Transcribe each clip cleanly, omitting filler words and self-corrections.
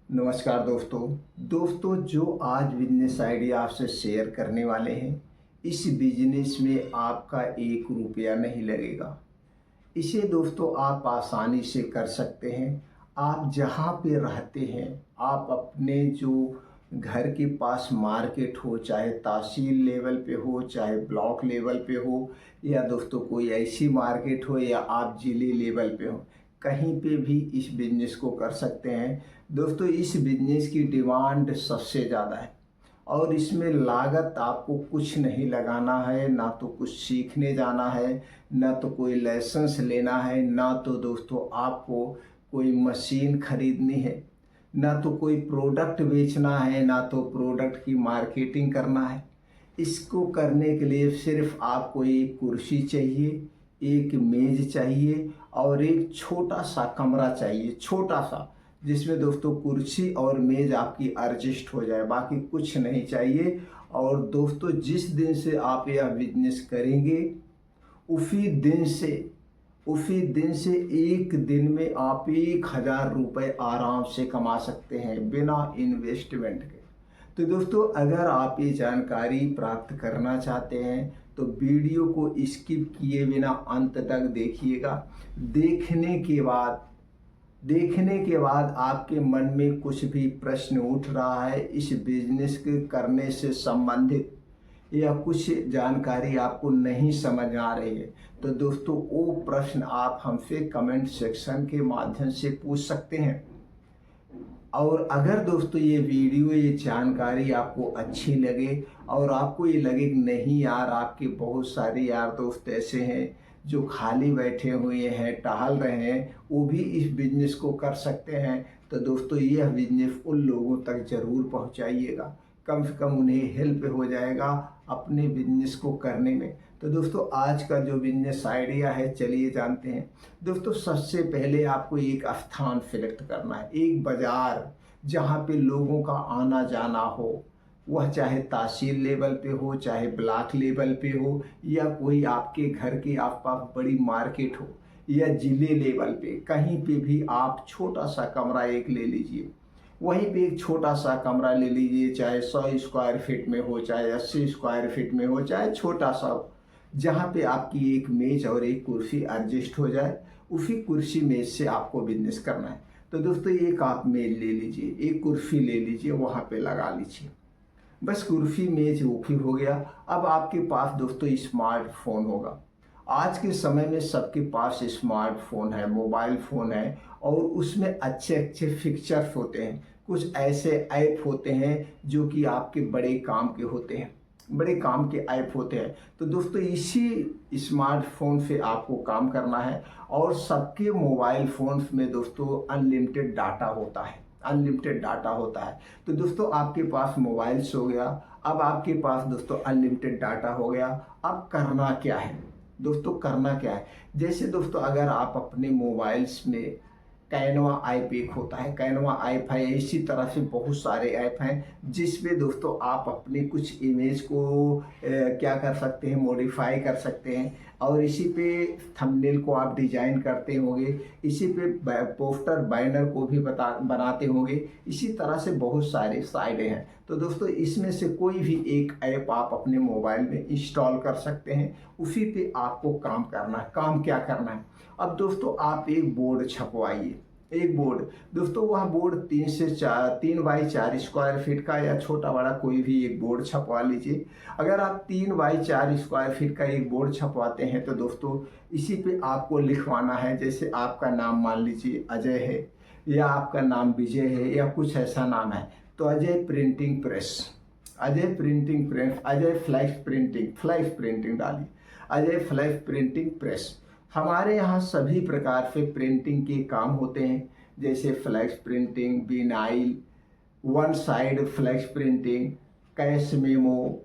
नमस्कार दोस्तों जो आज बिजनेस आइडिया आपसे शेयर करने वाले हैं, इस बिजनेस में आपका 1 रुपया नहीं लगेगा। इसे दोस्तों आप आसानी से कर सकते हैं। आप जहाँ पे रहते हैं, आप अपने जो घर के पास मार्केट हो, चाहे तहसील लेवल पे हो, चाहे ब्लॉक लेवल पे हो, या दोस्तों कोई ऐसी मार्केट हो, या आप जिले लेवल पे हो, कहीं पे भी इस बिजनेस को कर सकते हैं। दोस्तों इस बिजनेस की डिमांड सबसे ज़्यादा है और इसमें लागत आपको कुछ नहीं लगाना है, ना तो कुछ सीखने जाना है, ना तो कोई लाइसेंस लेना है, ना तो दोस्तों आपको कोई मशीन खरीदनी है, ना तो कोई प्रोडक्ट बेचना है, ना तो प्रोडक्ट की मार्केटिंग करना है। इसको करने के लिए सिर्फ आपको एक कुर्सी चाहिए, एक मेज चाहिए और एक छोटा सा कमरा चाहिए, छोटा सा, जिसमें दोस्तों कुर्सी और मेज आपकी एडजस्ट हो जाए, बाकी कुछ नहीं चाहिए। और दोस्तों जिस दिन से आप यह बिजनेस करेंगे, उसी दिन से एक दिन में आप 1,000 रुपये आराम से कमा सकते हैं बिना इन्वेस्टमेंट के। तो दोस्तों अगर आप ये जानकारी प्राप्त करना चाहते हैं तो वीडियो को स्किप किए बिना अंत तक देखिएगा। देखने के बाद आपके मन में कुछ भी प्रश्न उठ रहा है इस बिजनेस के करने से संबंधित, या कुछ जानकारी आपको नहीं समझ आ रही है, तो दोस्तों वो प्रश्न आप हमसे कमेंट सेक्शन के माध्यम से पूछ सकते हैं। और अगर दोस्तों ये वीडियो, ये जानकारी आपको अच्छी लगे और आपको ये लगे कि नहीं यार, आपके बहुत सारे यार दोस्त ऐसे हैं जो खाली बैठे हुए हैं, टहल रहे हैं, वो भी इस बिजनेस को कर सकते हैं, तो दोस्तों यह बिजनेस उन लोगों तक ज़रूर पहुंचाइएगा। कम से कम उन्हें हेल्प हो जाएगा अपने बिजनेस को करने में। तो दोस्तों आज का जो बिजनेस आइडिया है, चलिए जानते हैं। दोस्तों सबसे पहले आपको एक स्थान सेलेक्ट करना है, एक बाज़ार जहाँ पे लोगों का आना जाना हो, वह चाहे तहसील लेवल पे हो, चाहे ब्लॉक लेवल पे हो, या कोई आपके घर के आसपास बड़ी मार्केट हो, या जिले लेवल पे, कहीं पे भी आप छोटा सा कमरा एक ले लीजिए। वहीं पे एक छोटा सा कमरा ले लीजिए, चाहे 100 स्क्वायर फीट में हो, चाहे 80 स्क्वायर फीट में हो, चाहे छोटा सा हो, जहाँ पे आपकी एक मेज और एक कुर्सी एडजस्ट हो जाए। उसी कुर्सी मेज से आपको बिजनेस करना है। तो दोस्तों एक आप मेज ले लीजिए, एक कुर्सी ले लीजिए, वहाँ पे लगा लीजिए। बस कुर्सी मेज ओके हो गया। अब आपके पास दोस्तों स्मार्टफोन होगा। आज के समय में सबके पास स्मार्टफोन है, मोबाइल फ़ोन है, और उसमें अच्छे अच्छे फीचर्स होते हैं। कुछ ऐसे ऐप होते हैं जो कि आपके बड़े काम के होते हैं, बड़े काम के ऐप होते हैं। तो दोस्तों इसी स्मार्टफोन से आपको काम करना है। और सबके मोबाइल फ़ोन्स में दोस्तों अनलिमिटेड डाटा होता है, अनलिमिटेड डाटा होता है। तो दोस्तों आपके पास मोबाइल्स हो गया, अब आपके पास दोस्तों अनलिमिटेड डाटा हो गया। अब करना क्या है दोस्तों, करना क्या है, जैसे दोस्तों अगर आप अपने मोबाइल्स में कैनवा ऐप एक होता है, कैनवा ऐप है, इसी तरह से बहुत सारे ऐप हैं जिसमें दोस्तों आप अपने कुछ इमेज को क्या कर सकते हैं, मॉडिफाई कर सकते हैं। और इसी पे थंबनेल को आप डिजाइन करते होंगे, इसी पे पोस्टर बैनर को भी बनाते होंगे। इसी तरह से बहुत सारे साइडें हैं। तो दोस्तों इसमें से कोई भी एक ऐप आप अपने मोबाइल में इंस्टॉल कर सकते हैं। उसी पे आपको काम करना है। काम क्या करना है, अब दोस्तों आप एक बोर्ड छपवाइए। एक बोर्ड दोस्तों, वह बोर्ड 3 बाई 4 स्क्वायर फीट का, या छोटा बड़ा कोई भी एक बोर्ड छपवा लीजिए। अगर आप 3 बाई 4 स्क्वायर फीट का एक बोर्ड छपवाते हैं तो दोस्तों इसी पे आपको लिखवाना है, जैसे आपका नाम मान लीजिए अजय है, या आपका नाम विजय है, या कुछ ऐसा नाम है, तो Ajay printing press, Ajay printing press, Ajay flash printing डालिए, अजय फ्लैश प्रिंटिंग प्रेस। हमारे यहाँ सभी प्रकार से प्रिंटिंग के काम होते हैं, जैसे flex printing, vinyl, one side flex printing, cash memo,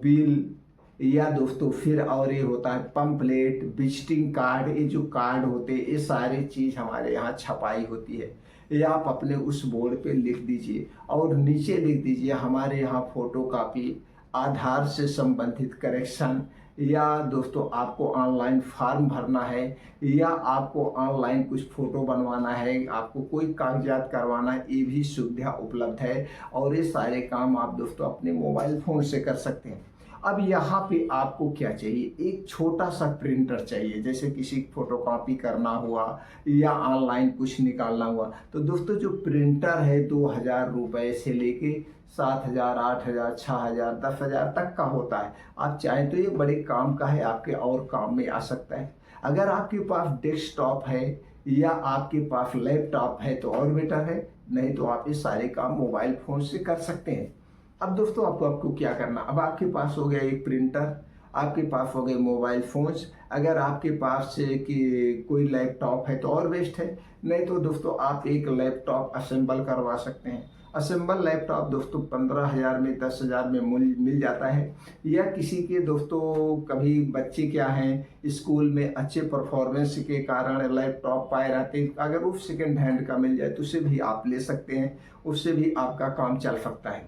bill, या दोस्तों फिर और ये होता है पंपलेट, विजिटिंग कार्ड। ये जो कार्ड होते हैं, ये सारी चीज़ हमारे यहाँ छपाई होती है। ये आप अपने उस बोर्ड पे लिख दीजिए और नीचे लिख दीजिए हमारे यहाँ फोटो कापी, आधार से संबंधित करेक्शन, या दोस्तों आपको ऑनलाइन फॉर्म भरना है, या आपको ऑनलाइन कुछ फ़ोटो बनवाना है, आपको कोई कागजात करवाना है, ये भी सुविधा उपलब्ध है। और ये सारे काम आप दोस्तों अपने मोबाइल फ़ोन से कर सकते हैं। अब यहाँ पे आपको क्या चाहिए, एक छोटा सा प्रिंटर चाहिए, जैसे किसी फोटोकॉपी करना हुआ या ऑनलाइन कुछ निकालना हुआ। तो दोस्तों जो प्रिंटर है 2000 रुपये से लेके 7000, 8000, 6000, 10,000 तक का होता है। आप चाहें तो ये बड़े काम का है, आपके और काम में आ सकता है। अगर आपके पास डेस्कटॉप है या आपके पास लैपटॉप है तो और बेटर है, नहीं तो आप ये सारे काम मोबाइल फ़ोन से कर सकते हैं। अब दोस्तों आपको क्या करना, अब आपके पास हो गया एक प्रिंटर, आपके पास हो गए मोबाइल फ़ोन्स। अगर आपके पास कि कोई लैपटॉप है तो और बेस्ट है, नहीं तो दोस्तों आप एक लैपटॉप असेंबल करवा सकते हैं। असेंबल लैपटॉप दोस्तों 15,000 में 10,000 में मिल जाता है। या किसी के दोस्तों कभी बच्चे क्या हैं स्कूल में अच्छे परफॉर्मेंस के कारण लैपटॉप पाए रहते हैं, अगर वो सेकेंड हैंड का मिल जाए तो उसे भी आप ले सकते हैं, उससे भी आपका काम चल सकता है।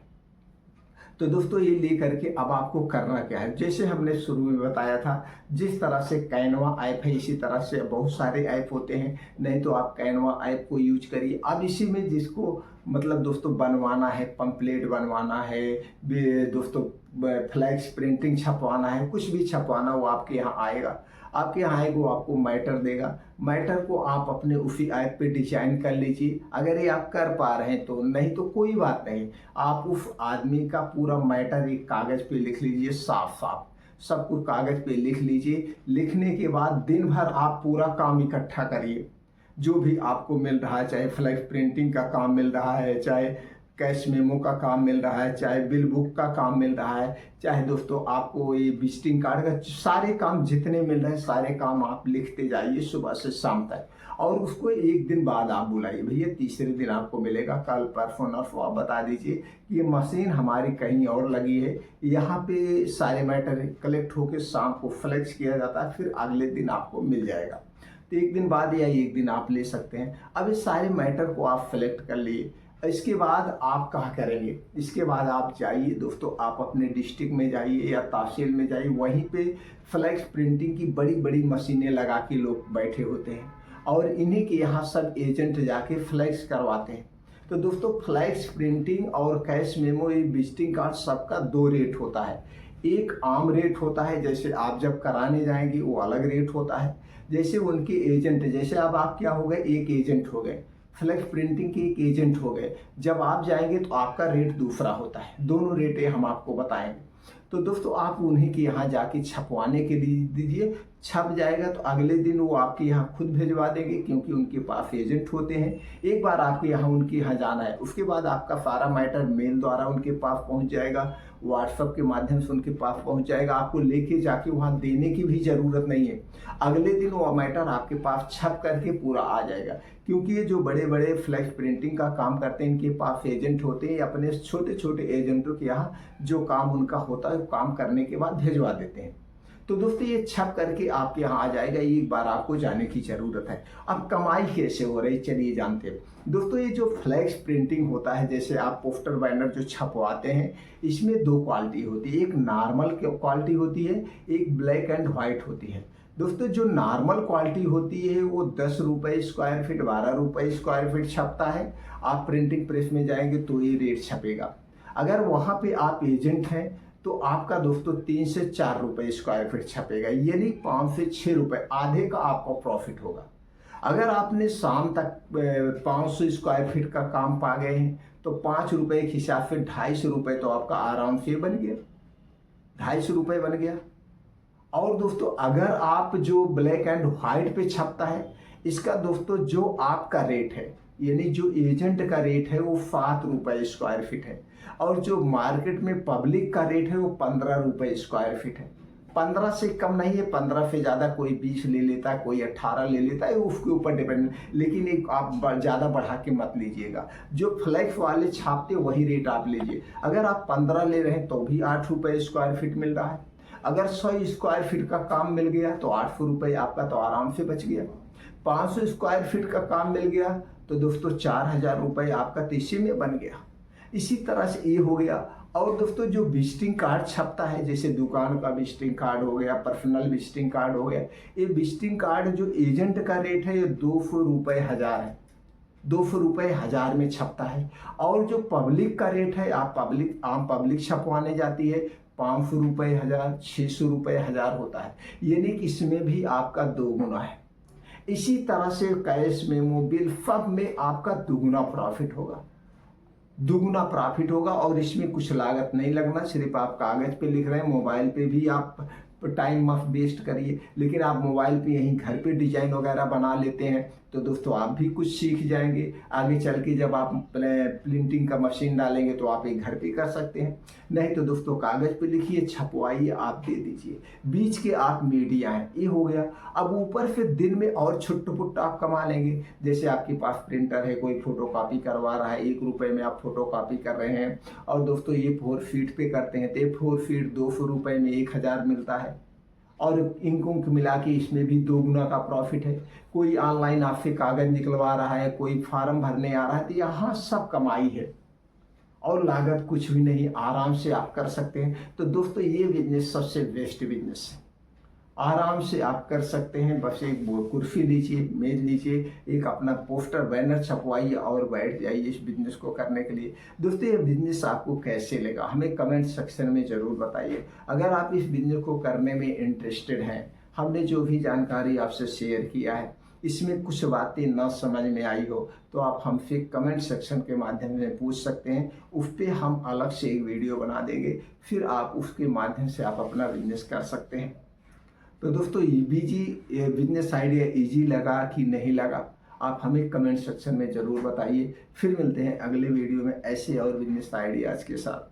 तो दोस्तों ये लेकर के अब आपको करना क्या है, जैसे हमने शुरू में बताया था, जिस तरह से कैनवा ऐप है इसी तरह से बहुत सारे ऐप होते हैं। नहीं तो आप कैनवा ऐप को यूज करिए। अब इसी में जिसको मतलब दोस्तों बनवाना है, पंपलेट बनवाना है, दोस्तों फ्लैक्स प्रिंटिंग छपवाना है, कुछ भी छपवाना वो आपके यहाँ आएगा। आपके यहाँ आएगा वो आपको मैटर देगा। मैटर को आप अपने उसी ऐप पे डिजाइन कर लीजिए। अगर ये आप कर पा रहे हैं तो, नहीं तो कोई बात नहीं, आप उस आदमी का पूरा मैटर एक कागज़ पे लिख लीजिए, साफ साफ सब कुछ कागज़ पे लिख लीजिए। लिखने के बाद दिन भर आप पूरा काम इकट्ठा करिए, जो भी आपको मिल रहा है, चाहे फ्लैक्स प्रिंटिंग का काम मिल रहा है, चाहे कैश मेमो का काम मिल रहा है, चाहे बिल बुक का काम मिल रहा है, चाहे दोस्तों आपको ये विजिटिंग कार्ड का, सारे काम जितने मिल रहे हैं सारे काम आप लिखते जाइए सुबह से शाम तक। और उसको एक दिन बाद आप बुलाइए, भैया तीसरे दिन आपको मिलेगा, कल परसों नरसों आप बता दीजिए कि ये मशीन हमारी कहीं और लगी है, यहाँ पे सारे मैटर कलेक्ट होकर शाम को फ्लैक्स किया जाता है, फिर अगले दिन आपको मिल जाएगा। तो एक दिन बाद या एक दिन आप ले सकते हैं। अब इस सारे मैटर को आप सेलेक्ट कर लिए। इसके बाद आप कहाँ करेंगे, इसके बाद आप जाइए दोस्तों, आप अपने डिस्ट्रिक्ट में जाइए या तहसील में जाइए, वहीं पे फ्लैक्स प्रिंटिंग की बड़ी बड़ी मशीनें लगा के लोग बैठे होते हैं और इन्हीं के यहाँ सब एजेंट जाके फ्लैक्स करवाते हैं। तो दोस्तों फ्लैक्स प्रिंटिंग और कैश मेमो, ये विजिटिंग कार्ड सबका दो रेट होता है। एक आम रेट होता है, जैसे आप जब कराने जाएंगे वो अलग रेट होता है। जैसे उनके एजेंट, जैसे अब आप क्या हो गए, एक एजेंट हो गए, फ्लैक्स प्रिंटिंग के एक एजेंट हो गए। जब आप जाएंगे तो आपका रेट दूसरा होता है। दोनों रेट हम आपको बताएंगे। तो दोस्तों आप उन्हीं के यहाँ जाके छपवाने के लिए दीजिए, छप जाएगा तो अगले दिन वो आपके यहाँ खुद भिजवा देंगे, क्योंकि उनके पास एजेंट होते हैं। एक बार आपके यहाँ उनके यहाँ जाना है, उसके बाद आपका सारा मैटर मेल द्वारा उनके पास पहुँच जाएगा, व्हाट्सएप के माध्यम से उनके पास पहुँच जाएगा। आपको लेके जाके वहाँ देने की भी ज़रूरत नहीं है। अगले दिन वो मैटर आपके पास छप करके पूरा आ जाएगा, क्योंकि ये जो बड़े बड़े फ्लैक्स प्रिंटिंग का काम करते हैं इनके पास एजेंट होते हैं। अपने छोटे छोटे एजेंटों के यहाँ जो काम उनका होता है वो काम करने के बाद भिजवा देते हैं। तो दोस्तों ये छप करके आपके यहाँ आ जाएगा, एक बार आपको जाने की ज़रूरत है। अब कमाई कैसे हो रही, चलिए जानते हैं। दोस्तों ये जो फ्लैक्स प्रिंटिंग होता है, जैसे आप पोस्टर बैनर जो छपवाते हैं, इसमें दो क्वालिटी होती है, एक नॉर्मल क्वालिटी होती है, एक ब्लैक एंड वाइट होती है। दोस्तों जो नॉर्मल क्वालिटी होती है वो 10 रुपये स्क्वायर फीट, 12 रुपये स्क्वायर फीट छपता है। आप प्रिंटिंग प्रेस में जाएंगे तो ये रेट छपेगा। अगर वहाँ पे आप एजेंट हैं तो आपका दोस्तों 3 से 4 रुपये स्क्वायर फीट छपेगा, यानी 5 से 6 रुपये, आधे का आपको प्रॉफिट होगा। अगर आपने शाम तक 500 स्क्वायर फीट का काम पा गए हैं तो 5 रुपये के हिसाब से 250 रुपये तो आपका आराम से बन गया, 250 रुपये बन गया। और दोस्तों अगर आप जो ब्लैक एंड व्हाइट पे छपता है, इसका दोस्तों जो आपका रेट है, यानी जो एजेंट का रेट है वो 7 रुपये स्क्वायर फीट है, और जो मार्केट में पब्लिक का रेट है वो 15 रुपये स्क्वायर फीट है। 15 से कम नहीं है, 15 से ज़्यादा कोई 20 ले लेता है, कोई 18 ले लेता है, उसके ऊपर डिपेंड। लेकिन एक आप ज़्यादा बढ़ा के मत लीजिएगा, जो फ्लैक्स वाले छापते वही रेट आप लीजिए। अगर आप 15 ले रहे हैं तो भी 8 रुपये स्क्वायर फीट मिल रहा है। अगर 100 स्क्वायर फीट का काम मिल गया तो 800 रुपये आपका तो आराम से बच गया। 500 स्क्वायर फीट का काम मिल गया तो दोस्तों 4000 रुपये आपका तीसरे में बन गया। इसी तरह से ये हो गया। और दोस्तों जो विजिटिंग कार्ड छपता है, जैसे दुकान का विजिटिंग कार्ड हो गया, पर्सनल विजिटिंग कार्ड हो गया, ये विजिटिंग कार्ड जो एजेंट का रेट है ये 200 रुपये हजार है, 200 रुपये हजार में छपता है। और जो पब्लिक का रेट है, आप आम पब्लिक छपवाने जाती है 500 रुपये हजार, 600 रुपये हजार होता है, यानी कि इसमें भी आपका 2 गुना है। इसी तरह से कैश मेमो बिल सब में आपका दुगुना प्रॉफिट होगा, दुगुना प्रॉफिट होगा। और इसमें कुछ लागत नहीं लगना, सिर्फ आप कागज पे लिख रहे हैं, मोबाइल पे भी आप टाइम मत वेस्ट करिए, लेकिन आप मोबाइल पे यहीं घर पे डिजाइन वगैरह बना लेते हैं तो दोस्तों आप भी कुछ सीख जाएंगे। आगे चल के जब आप प्रिंटिंग का मशीन डालेंगे तो आप एक घर पे कर सकते हैं। नहीं तो दोस्तों कागज पे लिखिए, छपवाइए, आप दे दीजिए। बीच के आप मीडिया हैं, ये हो गया। अब ऊपर फिर दिन में और छुट्ट पुट्ट आप कमा लेंगे। जैसे आपके पास प्रिंटर है, कोई फोटो कॉपी करवा रहा है, 1 रुपये में आप फोटो कॉपी कर रहे हैं, और दोस्तों ये 4 फीट पे करते हैं तो 4 फीट 200 रुपये में 1000 मिलता है। और इनको मिला के इसमें भी 2 गुना का प्रॉफिट है। कोई ऑनलाइन आपसे कागज निकलवा रहा है, कोई फार्म भरने आ रहा है, तो यहाँ सब कमाई है और लागत कुछ भी नहीं, आराम से आप कर सकते हैं। तो दोस्तों ये बिजनेस सबसे बेस्ट बिजनेस है, आराम से आप कर सकते हैं। बस एक कुर्सी लीजिए, मेज लीजिए, एक अपना पोस्टर बैनर छपवाइए और बैठ जाइए इस बिजनेस को करने के लिए। दोस्तों ये बिजनेस आपको कैसे लगा हमें कमेंट सेक्शन में ज़रूर बताइए। अगर आप इस बिजनेस को करने में इंटरेस्टेड हैं, हमने जो भी जानकारी आपसे शेयर किया है इसमें कुछ बातें ना समझ में आई हो तो आप हमसे कमेंट सेक्शन के माध्यम से पूछ सकते हैं, उस पर हम अलग से एक वीडियो बना देंगे, फिर आप उसके माध्यम से आप अपना बिजनेस कर सकते हैं। तो दोस्तों ये बिजनेस आइडिया इजी लगा कि नहीं लगा, आप हमें कमेंट सेक्शन में ज़रूर बताइए। फिर मिलते हैं अगले वीडियो में ऐसे और बिजनेस आइडियाज़ के साथ।